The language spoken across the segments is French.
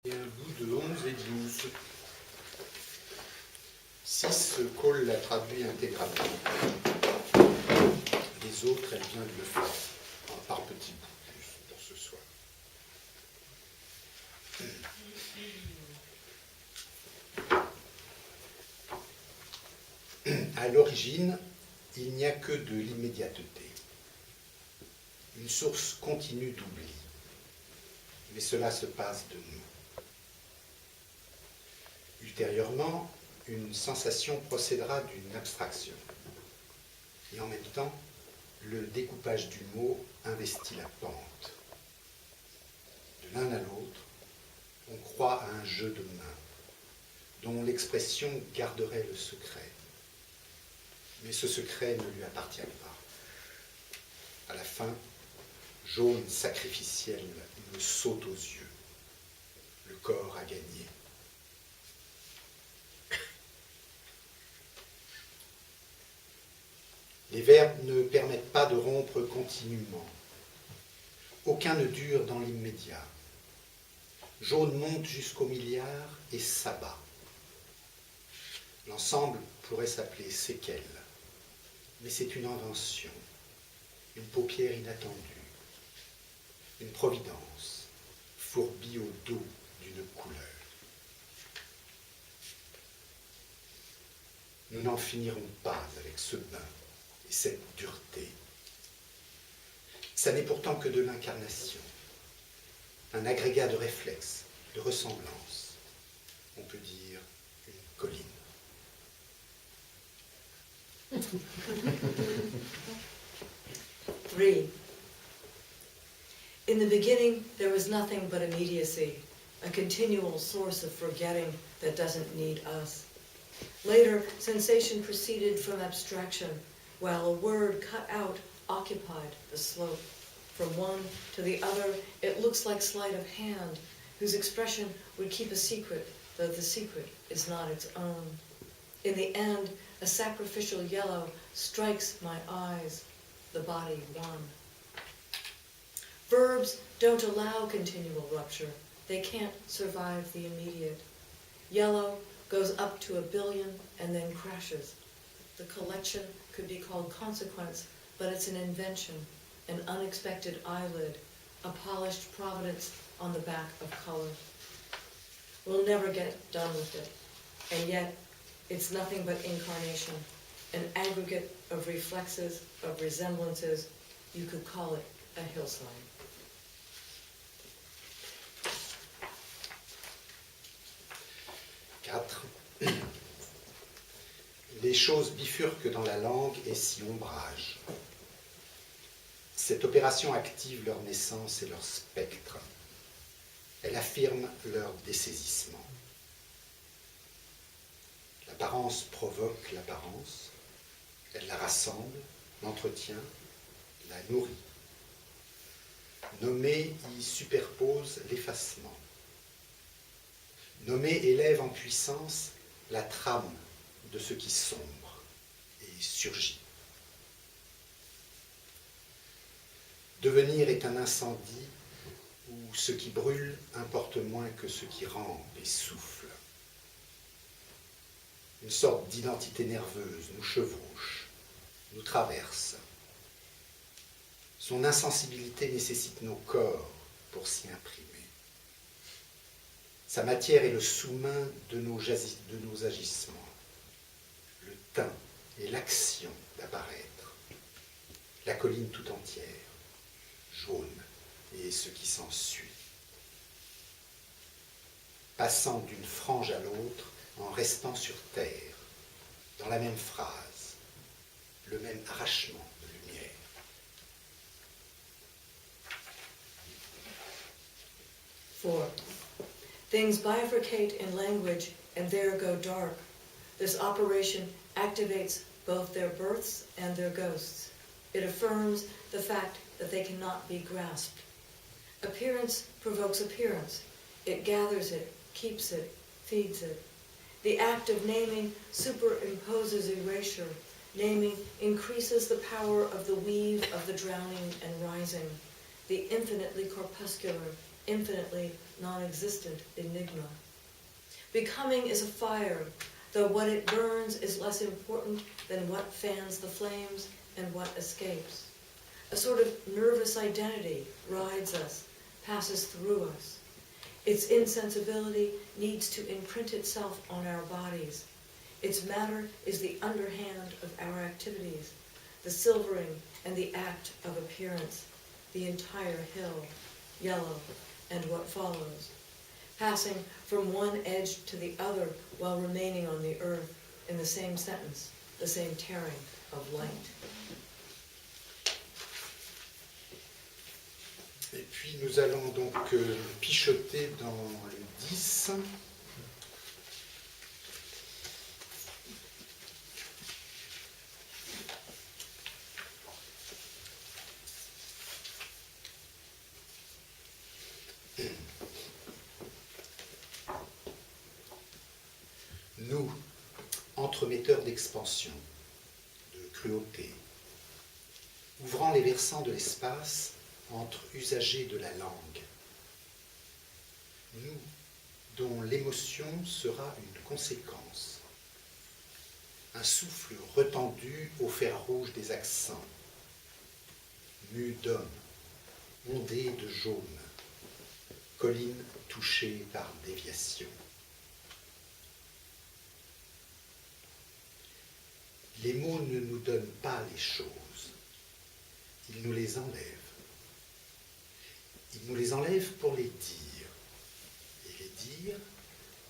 Et un bout de 11 et 12. 6, Cole l'a traduit intégralement. Les autres, elle vient de le faire, par petits bouts, juste pour ce soir. À l'origine, il n'y a que de l'immédiateté, une source continue d'oubli. Mais cela se passe de nous. Ultérieurement, une sensation procédera d'une abstraction. Et en même temps, le découpage du mot investit la pente. De l'un à l'autre, on croit à un jeu de mains, dont l'expression garderait le secret. Mais ce secret ne lui appartient pas. À la fin, jaune sacrificiel me saute aux yeux. Le corps a gagné. Les verbes ne permettent pas de rompre continuellement. Aucun ne dure dans l'immédiat. Jaune monte jusqu'au milliard et s'abat. L'ensemble pourrait s'appeler séquelle, mais c'est une invention, une paupière inattendue, une providence fourbie au dos d'une couleur. Nous n'en finirons pas avec ce bain et cette dureté. Ça n'est pourtant que de l'incarnation, un agrégat de réflexes, de ressemblances, on peut dire une colline. 3. In the beginning, there was nothing but immediacy, a continual source of forgetting that doesn't need us. Later, sensation proceeded from abstraction, while a word cut out occupied the slope. From one to the other, it looks like sleight of hand, whose expression would keep a secret, though the secret is not its own. In the end, a sacrificial yellow strikes my eyes, the body won. Verbs don't allow continual rupture. They can't survive the immediate. Yellow goes up to 1 billion and then crashes. The collection could be called consequence, but it's an invention, an unexpected eyelid, a polished providence on the back of color. We'll never get done with it, and yet it's nothing but incarnation, an aggregate of reflexes, of resemblances. You could call it a hillside. Les choses bifurquent dans la langue et s'y ombragent. Cette opération active leur naissance et leur spectre. Elle affirme leur dessaisissement. L'apparence provoque l'apparence, elle la rassemble, l'entretient, la nourrit. Nommer y superpose l'effacement. Nommer élève en puissance la trame de ce qui sombre et surgit. Devenir est un incendie où ce qui brûle importe moins que ce qui rampe et souffle. Une sorte d'identité nerveuse nous chevauche, nous traverse. Son insensibilité nécessite nos corps pour s'y imprimer. Sa matière est le sous-main de nos agissements, le teint et l'action d'apparaître, la colline tout entière, jaune et ce qui s'ensuit. Passant d'une frange à l'autre en restant sur terre, dans la même phrase, le même arrachement de lumière. Four. Things bifurcate in language and there go dark. This operation activates both their births and their ghosts. It affirms the fact that they cannot be grasped. Appearance provokes appearance. It gathers it, keeps it, feeds it. The act of naming superimposes erasure. Naming increases the power of the weave of the drowning and rising. The infinitely corpuscular, infinitely non-existent enigma. Becoming is a fire, though what it burns is less important than what fans the flames and what escapes. A sort of nervous identity rides us, passes through us. Its insensibility needs to imprint itself on our bodies. Its matter is the underhand of our activities, the silvering and the act of appearance, the entire hill, yellow, and what follows, passing from one edge to the other while remaining on the earth in the same sentence, the same tearing of light. Et puis nous allons donc pichoter dans le 10. Nous, entremetteurs d'expansion, de cruauté, ouvrant les versants de l'espace entre usagers de la langue, nous, dont l'émotion sera une conséquence, un souffle retendu au fer rouge des accents, mue d'hommes, ondée de jaune, colline touchée par déviation. Les mots ne nous donnent pas les choses, ils nous les enlèvent. Ils nous les enlèvent pour les dire. Et les dire,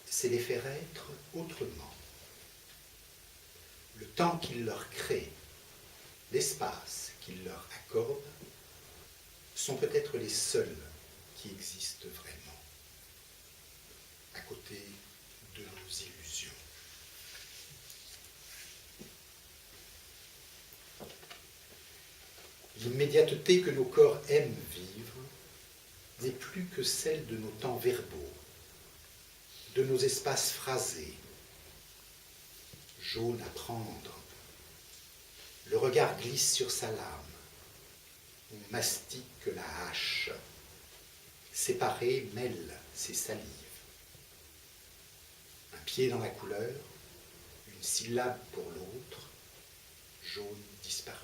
c'est les faire être autrement. Le temps qu'ils leur créent, l'espace qu'ils leur accordent, sont peut-être les seuls qui existent vraiment, à côté de nos illusions. L'immédiateté que nos corps aiment vivre n'est plus que celle de nos temps verbaux, de nos espaces phrasés. Jaune à prendre, le regard glisse sur sa lame, on mastique la hache, séparé mêle ses salives. Un pied dans la couleur, une syllabe pour l'autre, jaune disparu,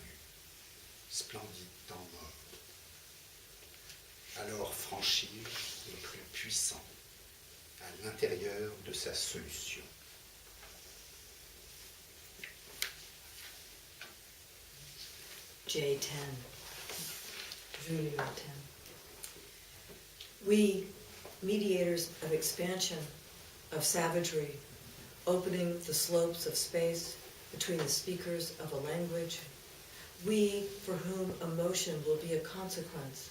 splendide temps mort. Alors franchir le plus puissant à l'intérieur de sa solution. J10, Juliau 10. We, mediators of expansion, of savagery, opening the slopes of space between the speakers of a language, we for whom emotion will be a consequence,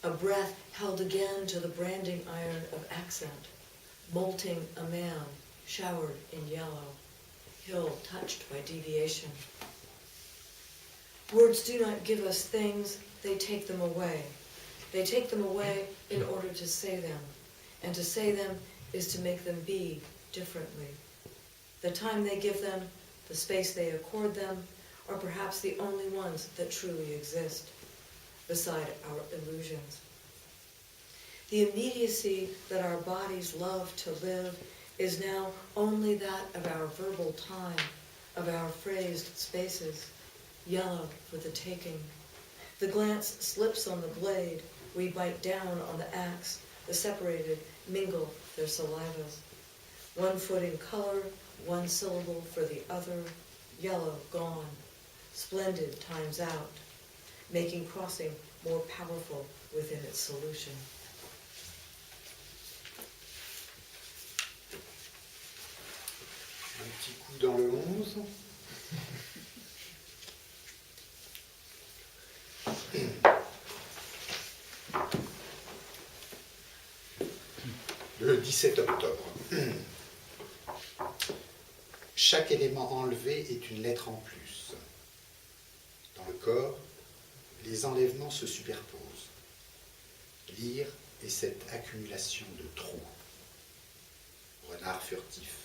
a breath held again to the branding iron of accent, molting a man showered in yellow, hill touched by deviation. Words do not give us things, they take them away. They take them away in order to say them, and to say them is to make them be differently. The time they give them, the space they accord them, are perhaps the only ones that truly exist, beside our illusions. The immediacy that our bodies love to live is now only that of our verbal time, of our phrased spaces, yellow for the taking. The glance slips on the blade, we bite down on the axe, the separated mingle their salivas. One foot in color, one syllable for the other, yellow gone, splendid times out, making crossing more powerful within its solution. Un petit coup dans le 11. Le 17 octobre. Chaque élément enlevé est une lettre en plus. Dans le corps, les enlèvements se superposent. Lire est cette accumulation de trous. Renard furtif,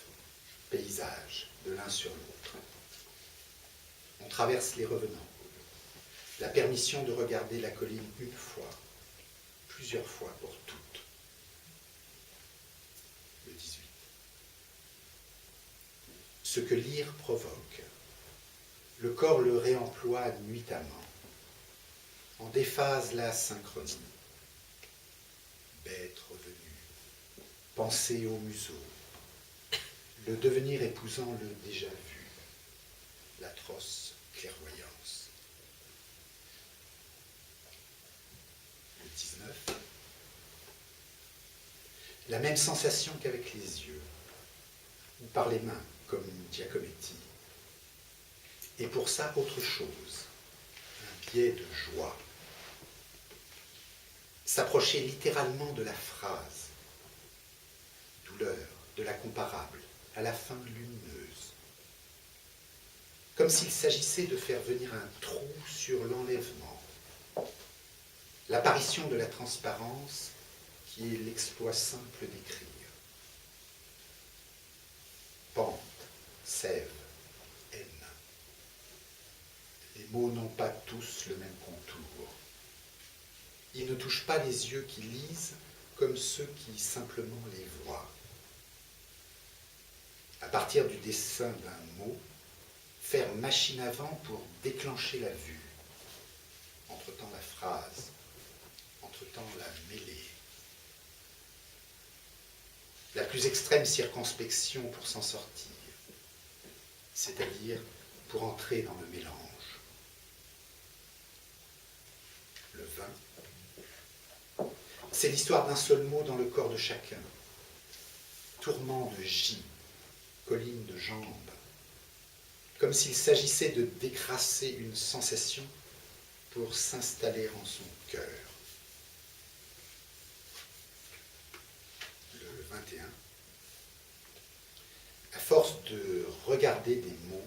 paysage, de l'un sur l'autre. On traverse les revenants. La permission de regarder la colline une fois, plusieurs fois pour toutes. ce que lire provoque. Le corps le réemploie nuitamment, en déphase la synchronie. Bête revenue, pensée au museau, le devenir épousant le déjà vu, l'atroce clairvoyance. Le 19. La même sensation qu'avec les yeux, ou par les mains, comme Giacometti. Et pour ça, autre chose, un biais de joie. S'approcher littéralement de la phrase, douleur, de la comparable, à la fin lumineuse. Comme s'il s'agissait de faire venir un trou sur l'enlèvement. L'apparition de la transparence qui est l'exploit simple d'écrire. Pente, sève, haine. Les mots n'ont pas tous le même contour. Ils ne touchent pas les yeux qui lisent comme ceux qui simplement les voient. À partir du dessin d'un mot, faire machine avant pour déclencher la vue. Entre-temps la phrase, entre-temps la mêlée. La plus extrême circonspection pour s'en sortir, c'est-à-dire pour entrer dans le mélange. Le 20, c'est l'histoire d'un seul mot dans le corps de chacun. Tourment de J, colline de jambes, comme s'il s'agissait de décrasser une sensation pour s'installer en son cœur. Le 21, à force de regarder des mots,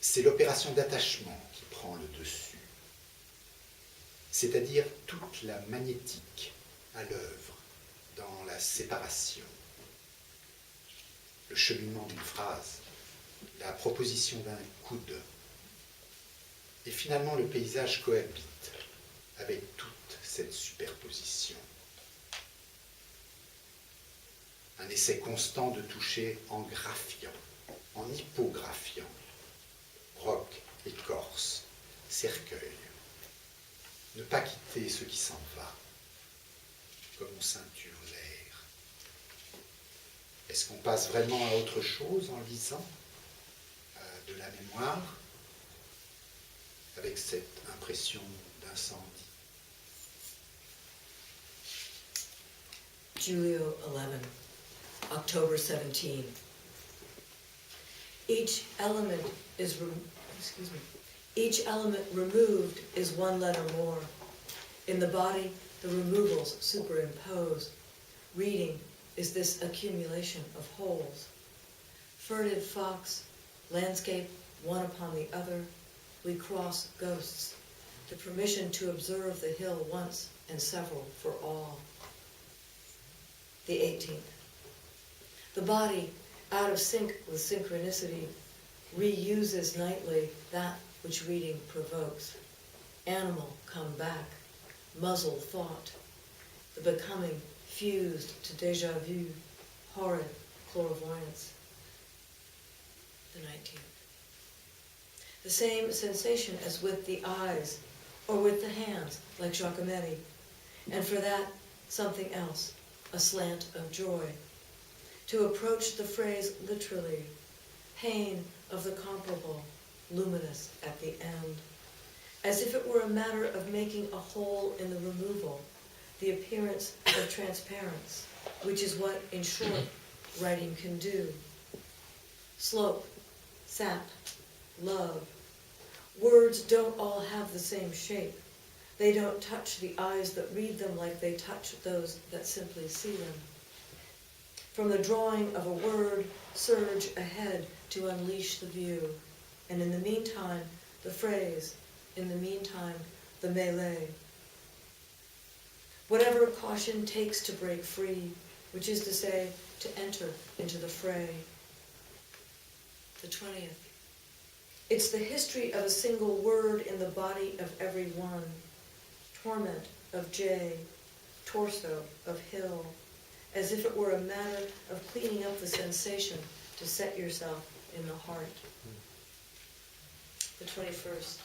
c'est l'opération d'attachement qui prend le dessus, c'est-à-dire toute la magnétique à l'œuvre dans la séparation. Le cheminement d'une phrase, la proposition d'un coude, et finalement le paysage cohabite avec toute cette superposition. Un essai constant de toucher en graphiant, en hypographiant, roc, écorce, cercueil. Ne pas quitter ce qui s'en va, comme on ceinture l'air. Est-ce qu'on passe vraiment à autre chose en lisant de la mémoire, avec cette impression d'incendie? Juliau 11, October 17. Each element removed is one letter more. In the body, the removals superimpose. Reading is this accumulation of wholes. Furtive fox, landscape one upon the other, we cross ghosts, the permission to observe the hill once and several for all. The 18th. The body, out of sync with synchronicity, reuses nightly that which reading provokes. Animal come back, muzzle thought, the becoming fused to déjà vu, horrid clairvoyance. The 19th. The same sensation as with the eyes, or with the hands, like Giacometti, and for that, something else, a slant of joy. To approach the phrase literally, pain of the comparable, luminous at the end, as if it were a matter of making a hole in the removal, the appearance of transparence, which is what, in short, writing can do. Slope, sap, love. Words don't all have the same shape. They don't touch the eyes that read them like they touch those that simply see them. From the drawing of a word, surge ahead to unleash the view. And in the meantime, the phrase, in the meantime, the mêlée. Whatever caution takes to break free, which is to say, to enter into the fray. The 20th. It's the history of a single word in the body of every one. Torment of J, torso of hill, as if it were a matter of cleaning up the sensation to set yourself in the heart. The 21st.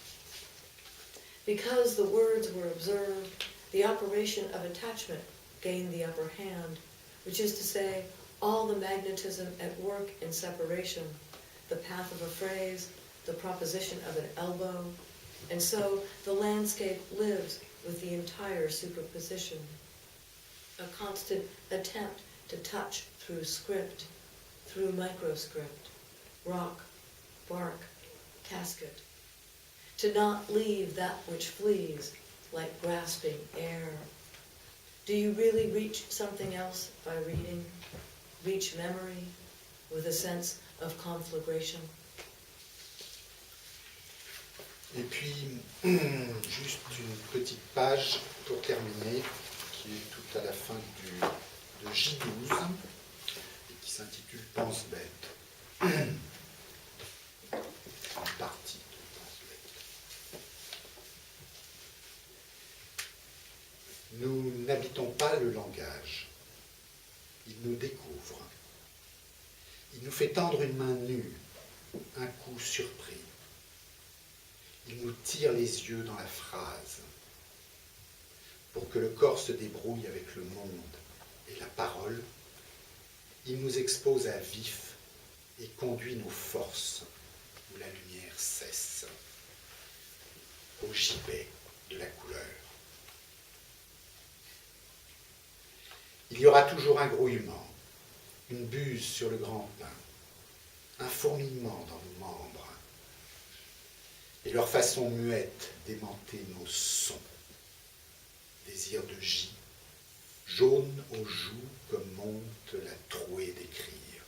Because the words were observed, the operation of attachment gained the upper hand, which is to say, all the magnetism at work in separation, the path of a phrase, the proposition of an elbow, and so the landscape lives with the entire superposition. A constant attempt to touch through script, through microscript, rock, bark, casket, to not leave that which flees like grasping air. Do you really reach something else by reading? Reach memory with a sense of conflagration? Et puis, juste une petite page pour terminer, qui est tout à la fin de J12, et qui s'intitule Pense bête. En partie de Pense bête. Nous n'habitons pas le langage. Il nous découvre. Il nous fait tendre une main nue, un coup surpris. Il nous tire les yeux dans la phrase pour que le corps se débrouille avec le monde et la parole. Il nous expose à vif et conduit nos forces où la lumière cesse, au gibet de la couleur. Il y aura toujours un grouillement, une buse sur le grand pain, un fourmillement dans nos membres, et leur façon muette d'aimanter nos sons. Désir de J, jaune aux joues comme monte la trouée d'écrire.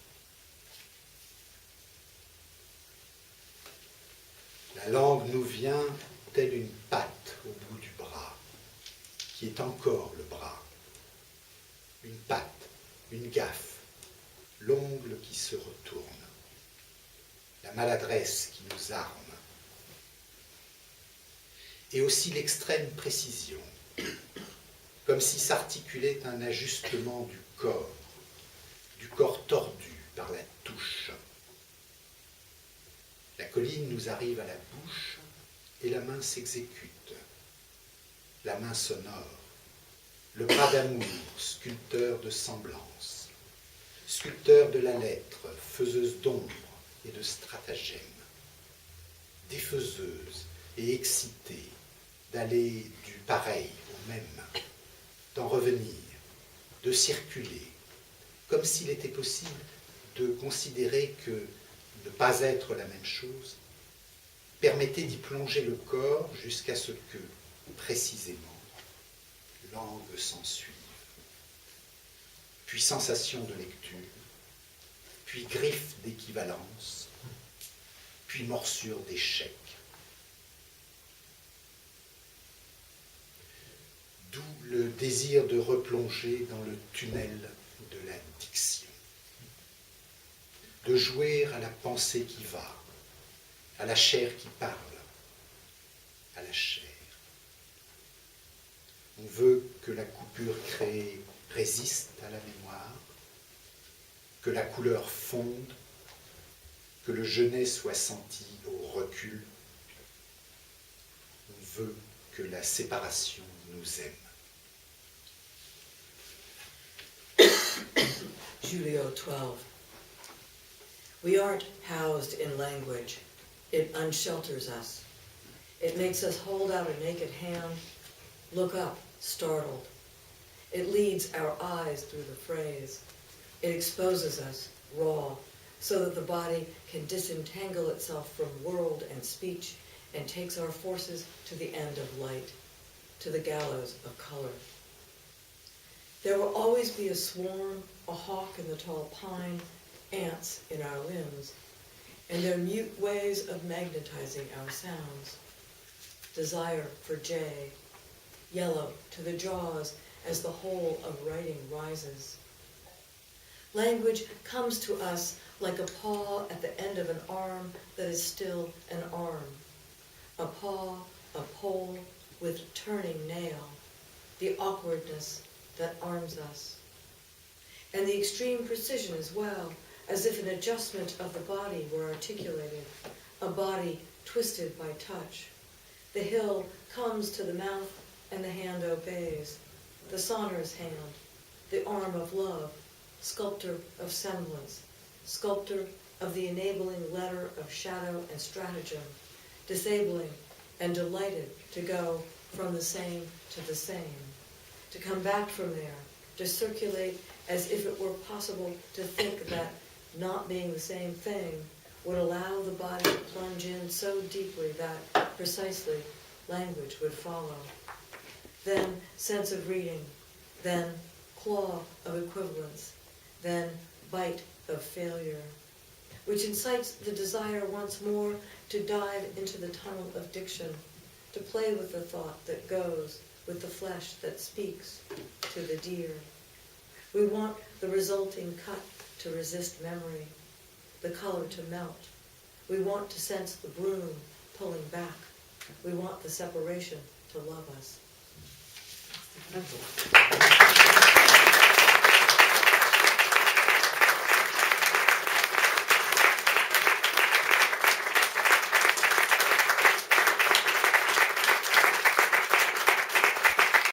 La langue nous vient telle une patte au bout du bras, qui est encore le bras. Une patte, une gaffe, l'ongle qui se retourne, la maladresse qui nous arme, et aussi l'extrême précision, comme si s'articulait un ajustement du corps tordu par la touche. La colline nous arrive à la bouche et la main s'exécute, la main sonore, le bras d'amour, sculpteur de semblance, sculpteur de la lettre, faiseuse d'ombre et de stratagèmes, défaiseuse et excitée d'aller du pareil au même, d'en revenir, de circuler, comme s'il était possible de considérer que ne pas être la même chose permettait d'y plonger le corps jusqu'à ce que, précisément, langue s'en suive, puis sensation de lecture, puis griffe d'équivalence, puis morsure d'échec. D'où le désir de replonger dans le tunnel de la diction, de jouer à la pensée qui va, à la chair qui parle, à la chair. On veut que la coupure créée résiste à la mémoire, que la couleur fonde, que le genet soit senti au recul. On veut que la séparation nous aime. Juliau 12. We aren't housed in language. It unshelters us. It makes us hold out a naked hand, look up, startled. It leads our eyes through the phrase. It exposes us, raw, so that the body can disentangle itself from world and speech and takes our forces to the end of light, to the gallows of color. There will always be a swarm, a hawk in the tall pine, ants in our limbs, and their mute ways of magnetizing our sounds. Desire for J, yellow to the jaws as the whole of writing rises. Language comes to us like a paw at the end of an arm that is still an arm. A paw, a pole with turning nail, the awkwardness that arms us. And the extreme precision as well, as if an adjustment of the body were articulated, a body twisted by touch. The hill comes to the mouth and the hand obeys, the sonorous hand, the arm of love, sculptor of semblance, sculptor of the enabling letter of shadow and stratagem, disabling and delighted to go from the same to the same, to come back from there, to circulate as if it were possible to think that not being the same thing would allow the body to plunge in so deeply that, precisely, language would follow. Then sense of reading, then claw of equivalence, then bite of failure, which incites the desire once more to dive into the tunnel of diction, to play with the thought that goes, with the flesh that speaks to the deer. We want the resulting cut to resist memory, the color to melt. We want to sense the broom pulling back. We want the separation to love us.